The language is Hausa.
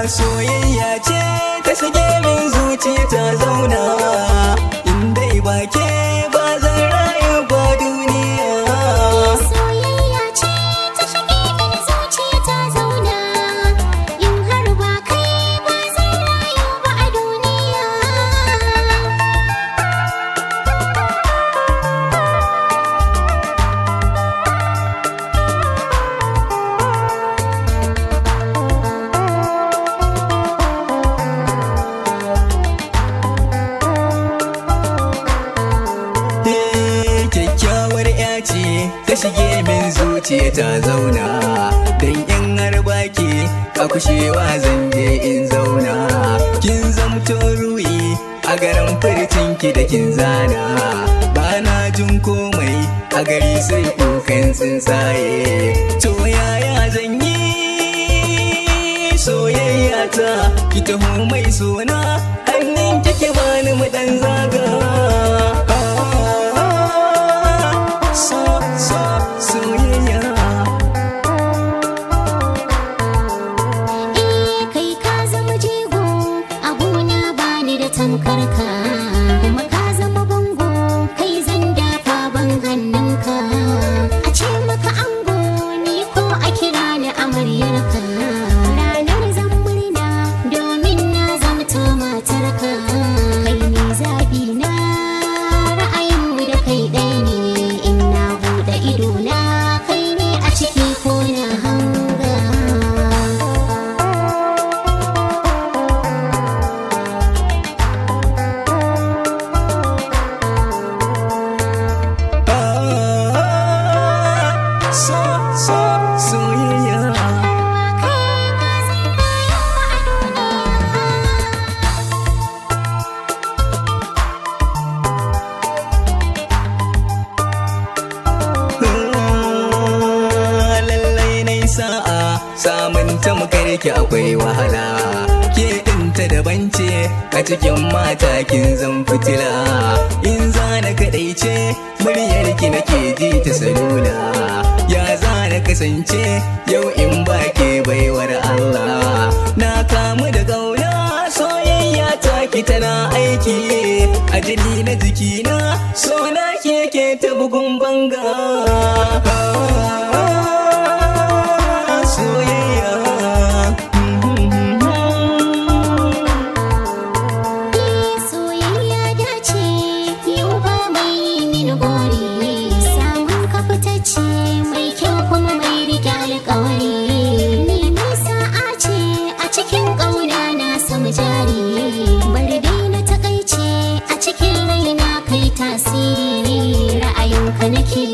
soyayya ce ta shige min zuciya ta zauna, in dai ba ke ba zan rayu ba duniya. Soyayya ce ta shige min zuciya ta zauna, in har ba kai ba zan rayu ba a duniya. Kyakkyawar ya ce ta shige min zuciya ta zauna, dan in har baki a kushewa zan je in zauna. Kin zamto ruhi a garin furcinki da kin zana, ba na jin komai a gari sai kukan tsuntsaye. To yaya zan yi soyayya ta ki taho mai suna, hannun kike bani mu dan zaga. Soyayya Kai ka zama jego a gona bani da tamkar ka, kuma ka zama bango kai zan dafa ban hannunka. A ce maka ango ni ko a kira ni amaryarka, ranar zan murna domin na zamto matarka. Kai ne zaɓi na, ra'ayinmu da kai ɗaya ne, in na buɗe idona kai ne a ciki ko na hanga. soyayya. Lallai nai sa'a samun ta makarki akwai wahala, ke ɗinta daban ce a cikin mata kin zan fitila. In zana kaɗaice muryarki nake ji ta salula, ya zana kasance yau in ba ke baiwar Allah. Na kamu da ƙauna soyayya ta ki tana aiki a jini na jikina, so na ke ta bugun banga. Soyayya Soyayya dace yau ba mai min gori, samun ka fitacce mai kyau kuma mai riƙe alƙawari. Ni mai sa'a ce a cikin ƙauna na samu jari, bari dai na takaice a cikin raina kai tasiri, ra'ayinka nake